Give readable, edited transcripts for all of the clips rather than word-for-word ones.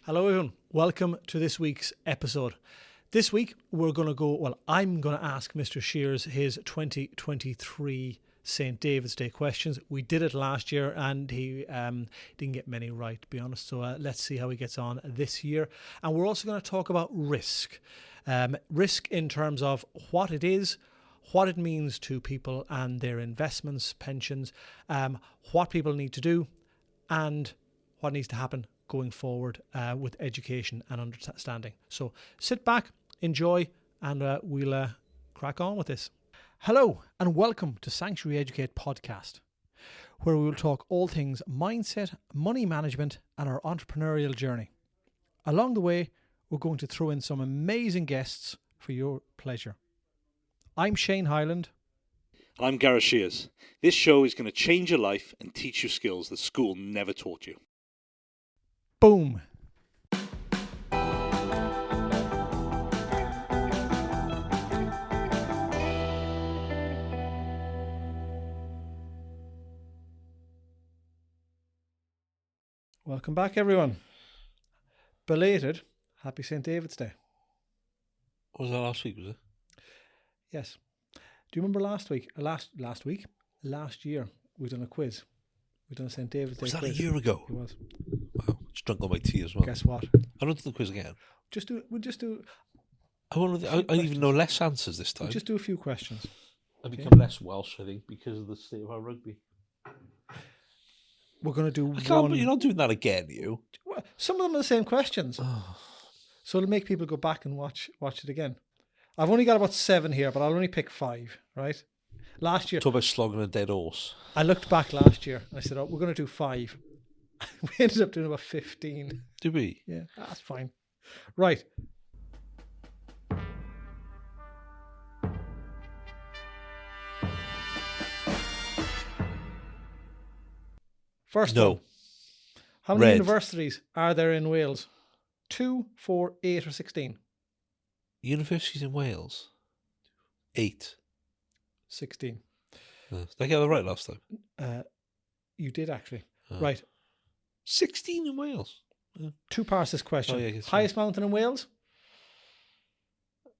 Hello everyone, welcome to this week's episode. This week I'm going to ask Mr. Shears his 2023 St. David's Day questions. We did it last year and he didn't get many right, to be honest, so let's see how he gets on this year. And we're also going to talk about risk. Risk in terms of what it is, what it means to people and their investments, pensions, what people need to do and what needs to happen going forward with education and understanding. So sit back, enjoy, and we'll crack on with this. Hello and welcome to Sanctuary Educate podcast, where we will talk all things mindset, money management, and our entrepreneurial journey. Along the way, we're going to throw in some amazing guests for your pleasure. I'm Shane Hyland. I'm Gareth Shears. This show is going to change your life and teach you skills that school never taught you. Boom. Welcome back, everyone. Belated, happy St. David's Day. What was that last week, was it? Yes. Do you remember last year, we done a quiz. We done a St. David's Day quiz. Was that a year ago? It was. Wow, just drunk all my tea as well. Guess what? I don't do the quiz again. We'll just do. I even know less answers this time. We'll just do a few questions. I become less Welsh, I think, because of the state of our rugby. We're going to do one. You're not doing that again, you. Some of them are the same questions. Oh. So it'll make people go back and watch it again. I've only got about 7 here, but I'll only pick 5, right? Last year... Talk about slogging a dead horse. I looked back last year and I said, we're going to do 5. We ended up doing about 15. Did we? Yeah, that's fine. Right. First one. How many universities are there in Wales? 2, 4, 8 or 16? Universities in Wales? 8. 16. Did I get that right last time? You did actually. Right. 16 in Wales? 2 parts this question. Oh, yeah, highest mountain in Wales?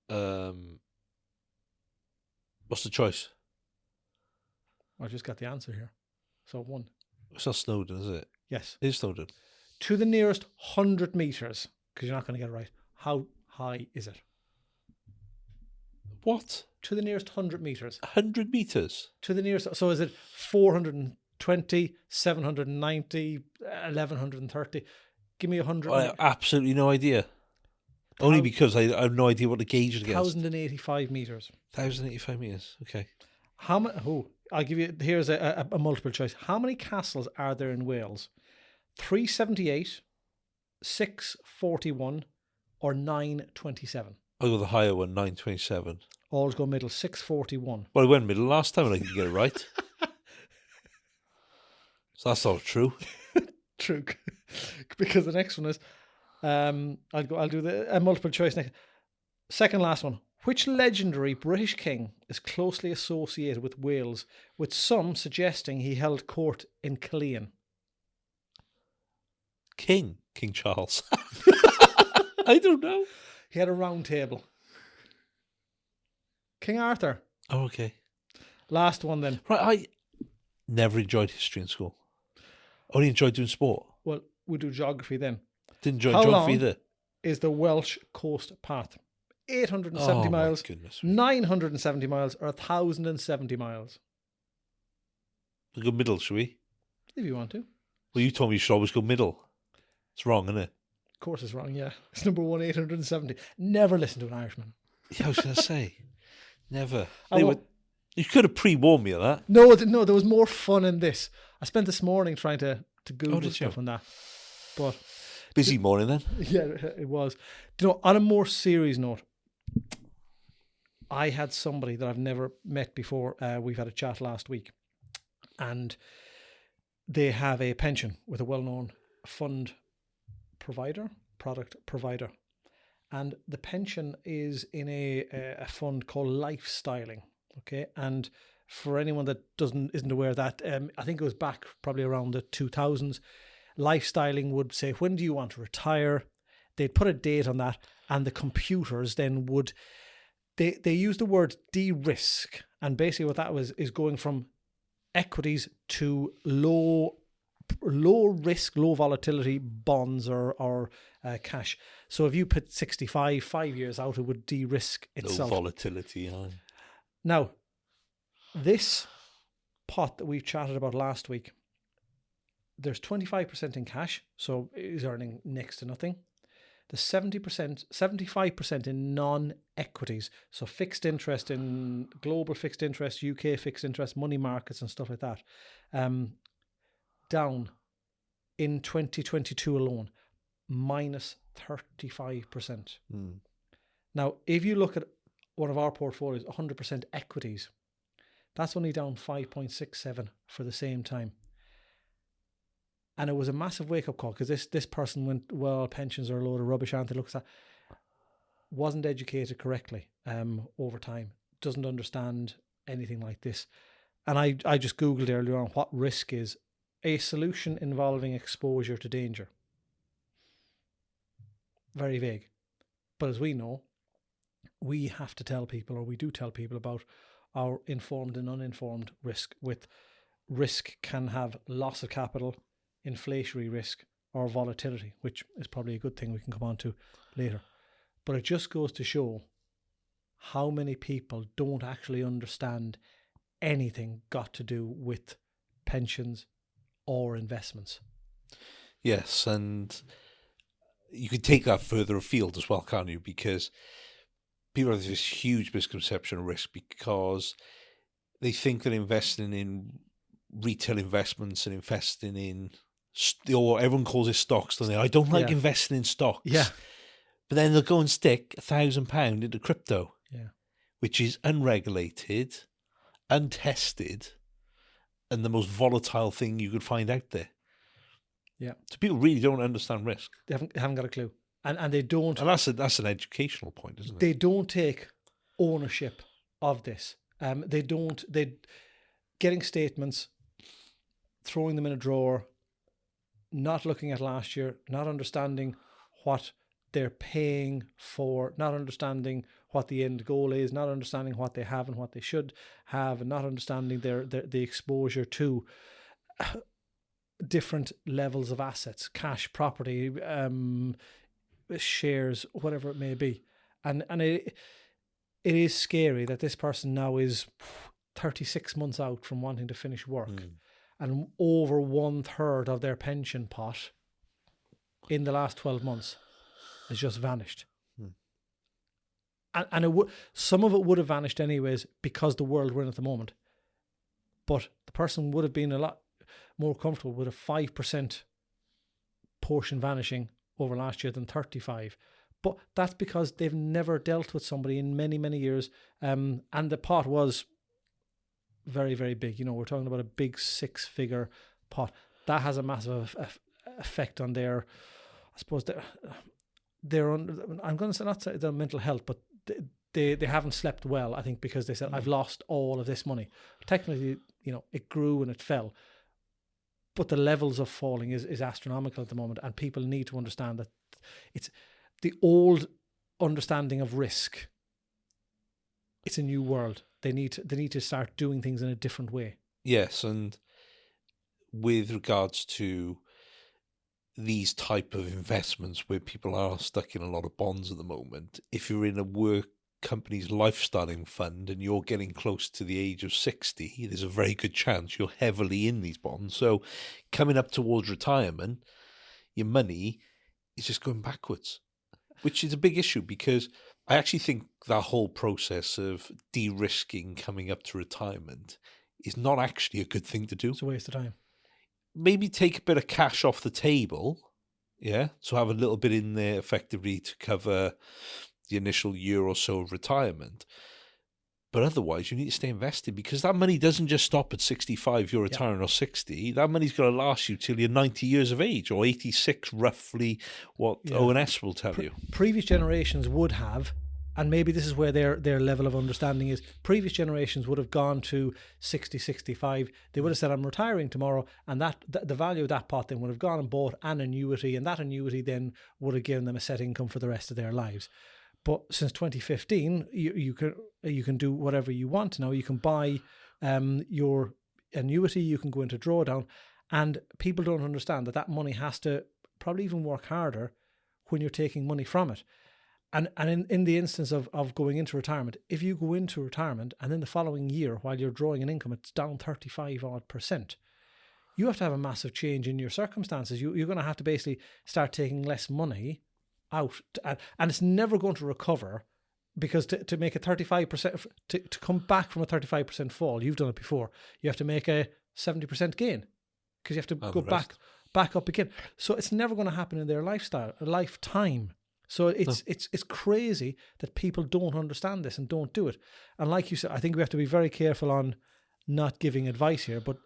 What's the choice? I just got the answer here. So 1. It's not Snowdon, is it? Yes. It is Snowdon. To the nearest 100 metres, because you're not going to get it right. How high is it? What? To the nearest 100 metres. 100 metres? To the nearest... So is it 420, 790, 1130? Give me 100. I have absolutely no idea. Only because I have no idea what the gauge is against. 1,085 metres. 1,085 metres, okay. How many... I'll give you... Here's a multiple choice. How many castles are there in Wales? 378, 641 or 927? I'll go the higher one, 927. Always go middle, 641. Well, I went middle last time and I didn't get it right. So that's not true. True. Because the next one is... I'll do a multiple choice next. Second last one. Which legendary British king is closely associated with Wales, with some suggesting he held court in Killeen? King Charles. I don't know. He had a round table. King Arthur. Oh, okay. Last one then. Right, I never enjoyed history in school. Only enjoyed doing sport. Well, we'll do geography then. Didn't enjoy How geography long either. Is the Welsh coast path? 870 miles, 970 miles, or 1,070 miles? We'll go middle, shall we? If you want to. Well, you told me you should always go middle. It's wrong, isn't it? Of course it's wrong, yeah. It's number 1, 870. Never listen to an Irishman. Yeah, I was going to say. Never. You could have pre-warned me of that. No, there was more fun in this. I spent this morning trying to Google stuff on that. But busy morning then. Yeah, it was. On a more serious note, I had somebody that I've never met before. We've had a chat last week. And they have a pension with a well-known product provider. And the pension is in a fund called Lifestyling. Okay. And for anyone that isn't aware of that, I think it was back probably around the 2000s. Lifestyling would say, when do you want to retire? they'd put a date on that, and the computers then would, they use the word de-risk, and basically what that was is going from equities to low risk, low volatility bonds or cash. So if you put 65, 5 years out, it would de-risk itself. Low volatility, yeah. Now, this pot that we've chatted about last week, there's 25% in cash, so is earning next to nothing. The 75% in non-equities, so fixed interest in global fixed interest, UK fixed interest, money markets and stuff like that, down in 2022 alone, minus 35%. Now, if you look at one of our portfolios, 100% equities, that's only down 5.67 for the same time. And it was a massive wake-up call, because this person went, well, pensions are a load of rubbish, aren't they? Looks at, wasn't educated correctly over time, doesn't understand anything like this. And I just Googled earlier on what risk is. A solution involving exposure to danger. Very vague. But as we know, we have to tell people, or we do tell people, about our informed and uninformed risk. With risk can have loss of capital, inflationary risk, or volatility, which is probably a good thing we can come on to later. But it just goes to show how many people don't actually understand anything got to do with pensions or investments. Yes, and you could take that further afield as well, can't you? Because people have this huge misconception of risk, because they think that investing in retail investments and investing in, or everyone calls it stocks, don't they? I don't like investing in stocks. Yeah. But then they'll go and stick £1,000 into crypto, which is unregulated, untested, and the most volatile thing you could find out there. Yeah. So people really don't understand risk. They haven't got a clue. And they don't. And that's an educational point, isn't it? They don't take ownership of this. They getting statements, throwing them in a drawer, not looking at last year, not understanding what they're paying for, not understanding what the end goal is, not understanding what they have and what they should have, and not understanding the exposure to different levels of assets, cash, property, shares, whatever it may be. And it is scary that this person now is 36 months out from wanting to finish work, and over 1/3 of their pension pot in the last 12 months has just vanished. And some of it would have vanished anyways, because the world we're in at the moment. But the person would have been a lot more comfortable with a 5% portion vanishing over last year than 35%. But that's because they've never dealt with somebody in many, many years. And the pot was very, very big. You know, we're talking about a big 6-figure pot. That has a massive effect on their, I suppose, I'm going to say, not say their mental health, but they haven't slept well, I think, because they said, I've lost all of this money. Technically, you know, it grew and it fell, but the levels of falling is astronomical at the moment, and people need to understand that it's the old understanding of risk. It's a new world. They need to start doing things in a different way. Yes, and with regards to these type of investments where people are stuck in a lot of bonds at the moment, if you're in a work company's lifestyling fund and you're getting close to the age of 60, there's a very good chance you're heavily in these bonds. So coming up towards retirement, your money is just going backwards, which is a big issue, because I actually think that whole process of de-risking coming up to retirement is not actually a good thing to do. It's a waste of time. Maybe take a bit of cash off the table, so have a little bit in there effectively to cover the initial year or so of retirement. But otherwise, you need to stay invested, because that money doesn't just stop at 65, you're retiring, or 60. That money's going to last you till you're 90 years of age, or 86, roughly what ONS will tell you. Previous generations would have and maybe this is where their level of understanding is. Previous generations would have gone to 60, 65. They would have said, I'm retiring tomorrow, and the value of that pot then would have gone and bought an annuity, and that annuity then would have given them a set income for the rest of their lives. But since 2015, you can do whatever you want now. You can buy your annuity, you can go into drawdown, and people don't understand that money has to probably even work harder when you're taking money from it. And in the instance of going into retirement, if you go into retirement and then the following year, while you're drawing an income, it's down 35% you have to have a massive change in your circumstances. You're going to have to basically start taking less money out, and it's never going to recover, because to make a 35%, to come back from a 35% fall, you've done it before, you have to make a 70% gain, because you have to go back up again. So it's never going to happen in their lifetime. So it's crazy that people don't understand this and don't do it. And like you said, I think we have to be very careful on not giving advice here, but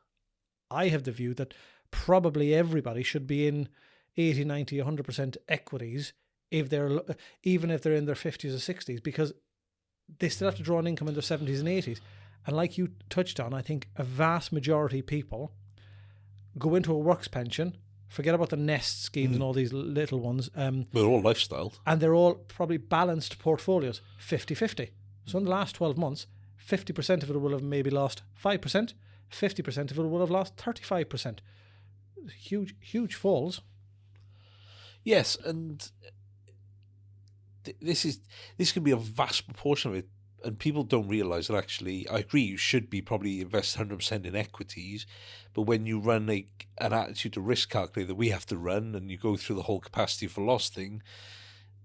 I have the view that probably everybody should be in 80, 90, 100% equities, even if they're in their 50s or 60s, because they still have to draw an income in their 70s and 80s. And like you touched on, I think a vast majority of people go into a works pension, forget about the nest schemes and all these little ones. They're all lifestyle. And they're all probably balanced portfolios, 50-50. So in the last 12 months, 50% of it will have maybe lost 5%, 50% of it will have lost 35%. Huge falls. Yes, and this can be a vast proportion of it, and people don't realise that actually, I agree, you should be probably invest 100% in equities, but when you run an attitude to risk calculator that we have to run, and you go through the whole capacity for loss thing,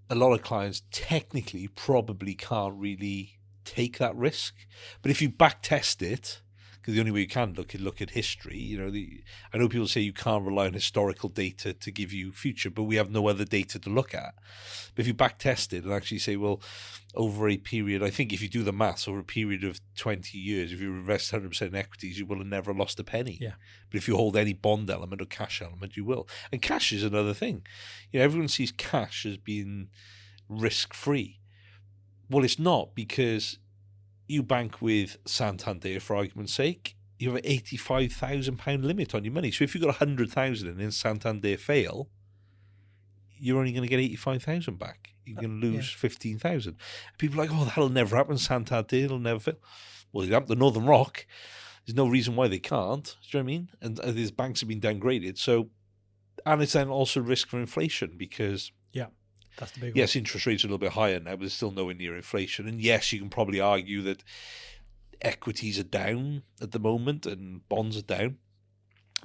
a lot of clients technically probably can't really take that risk. But if you back test it, because the only way you can look at history, I know people say you can't rely on historical data to give you future, but we have no other data to look at. But if you back test it and actually say, well, over a period, I think if you do the maths, over a period of 20 years, if you invest 100% in equities, you will have never lost a penny. Yeah. But if you hold any bond element or cash element, you will. And cash is another thing. Everyone sees cash as being risk-free. Well, it's not, because you bank with Santander, for argument's sake, you have an £85,000 limit on your money. So if you've got 100,000 and then Santander fail, you're only going to get 85,000 back. You're going to lose 15,000. People are like, oh, that'll never happen. Santander, it'll never fail. Well, it happened to Northern Rock. There's no reason why they can't. Do you know what I mean? And these banks have been downgraded. So, and it's then also risk for inflation, because that's the big one. Yes, interest rates are a little bit higher now, but it's still nowhere near inflation. And yes, you can probably argue that equities are down at the moment and bonds are down.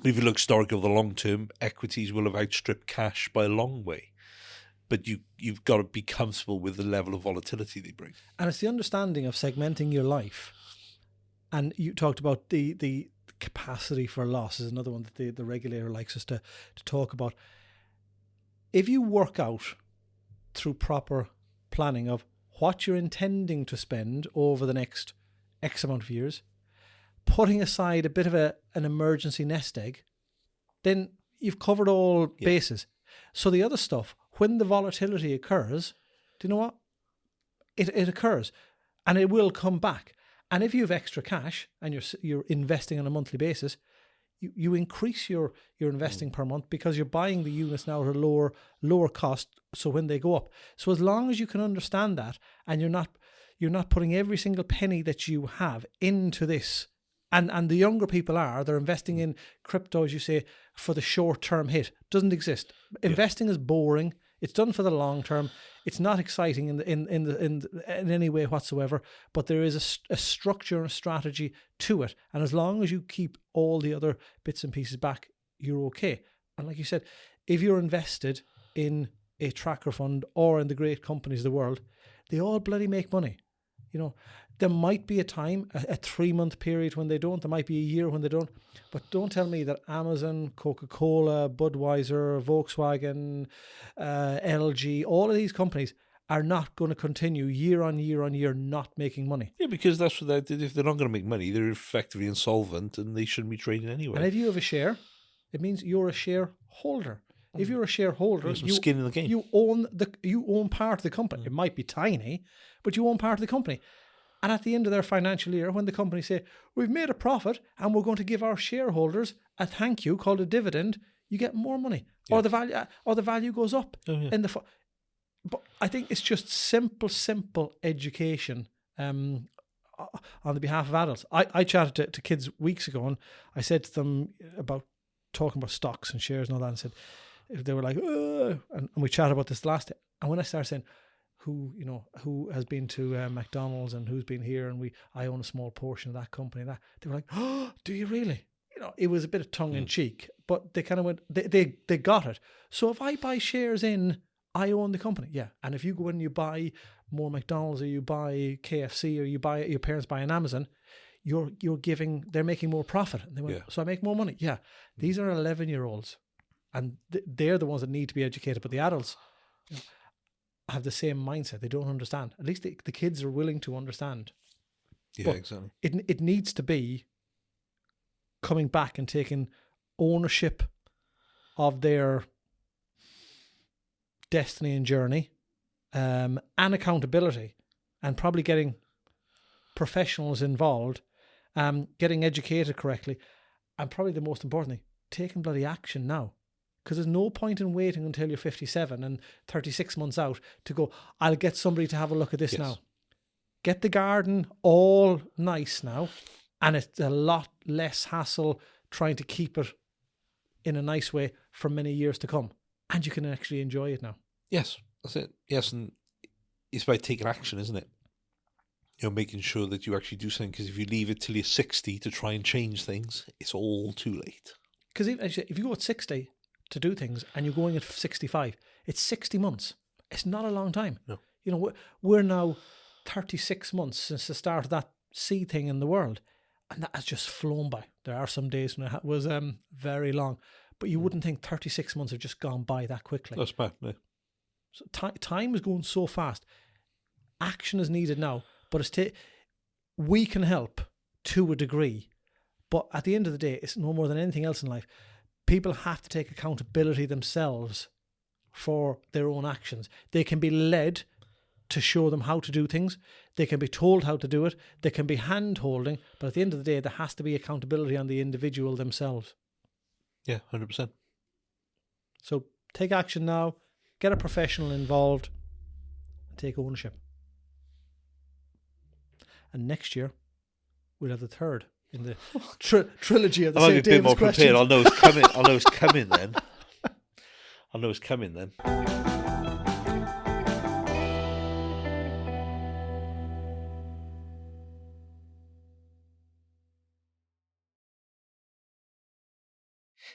But if you look historically over the long term, equities will have outstripped cash by a long way. But you've got to be comfortable with the level of volatility they bring. And it's the understanding of segmenting your life. And you talked about the capacity for loss is another one that the regulator likes us to talk about. If you work out through proper planning of what you're intending to spend over the next X amount of years, putting aside a bit of an emergency nest egg, then you've covered all bases. So the other stuff, when the volatility occurs, do you know what? It occurs, and it will come back. And if you have extra cash and you're investing on a monthly basis, you increase your investing per month, because you're buying the units now at a lower cost. So when they go up, so as long as you can understand that, and you're not putting every single penny that you have into this, and the younger people they're investing in crypto, as you say, for the short term hit. Doesn't exist. Investing is boring. It's done for the long term. It's not exciting in any way whatsoever. But there is a structure and a strategy to it. And as long as you keep all the other bits and pieces back, you're okay. And like you said, if you're invested in a tracker fund or in the great companies of the world, they all bloody make money. There might be a time, a 3-month period when they don't. There might be a year when they don't. But don't tell me that Amazon, Coca-Cola, Budweiser, Volkswagen, LG, all of these companies are not going to continue year on year on year not making money. Yeah, because that's what if they're not going to make money, they're effectively insolvent and they shouldn't be trading anyway. And if you have a share, it means you're a shareholder. If you're a shareholder, some skin in the game. You own part of the company. It might be tiny, but you own part of the company. And at the end of their financial year, when the company say, we've made a profit and we're going to give our shareholders a thank you called a dividend, you get more money, or the value goes up. But I think it's just simple education on the behalf of adults. I chatted to kids weeks ago, and I said to them about talking about stocks and shares and all that, and said, they were like, and we chatted about this last day. And when I started saying, who has been to McDonald's and who's been here, and I own a small portion of that company, that they were like, oh, do you really? It was a bit of tongue in cheek, but they kind of went, they got it. So if I buy shares in, I own the company, yeah. And if you go in and you buy more McDonald's, or you buy KFC, or your parents buy an Amazon, they're making more profit. And they went, so I make more money, yeah. These are 11-year-olds, and they're the ones that need to be educated. But the adults have the same mindset. They don't understand. At least the kids are willing to understand. Yeah, but exactly. It needs to be coming back and taking ownership of their destiny and journey, and accountability, and probably getting professionals involved, getting educated correctly, and probably the most important thing, taking bloody action now. Because there's no point in waiting until you're 57 and 36 months out to go, I'll get somebody to have a look at this now. Get the garden all nice now, and it's a lot less hassle trying to keep it in a nice way for many years to come. And you can actually enjoy it now. Yes, that's it. Yes, and it's about taking action, isn't it? Making sure that you actually do something, because if you leave it till you're 60 to try and change things, it's all too late. Because if you go at 60 to do things and you're going at 65, it's 60 months. It's not a long time. No. We're now 36 months since the start of that sea thing in the world, and that has just flown by. There are some days when it was very long, but you wouldn't think 36 months have just gone by that quickly. That's bad, no. So time is going so fast. Action is needed now, but we can help to a degree, but at the end of the day, it's no more than anything else in life. People have to take accountability themselves for their own actions. They can be led to show them how to do things. They can be told how to do it. They can be hand-holding. But at the end of the day, there has to be accountability on the individual themselves. Yeah, 100%. So take action now. Get a professional involved. And take ownership. And next year, we'll have the third in the trilogy of the St. David's questions. I'll know it's coming. I'll know it's coming then. I know it's coming then.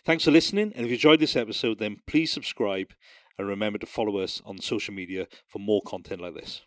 Thanks for listening, and if you enjoyed this episode, then please subscribe and remember to follow us on social media for more content like this.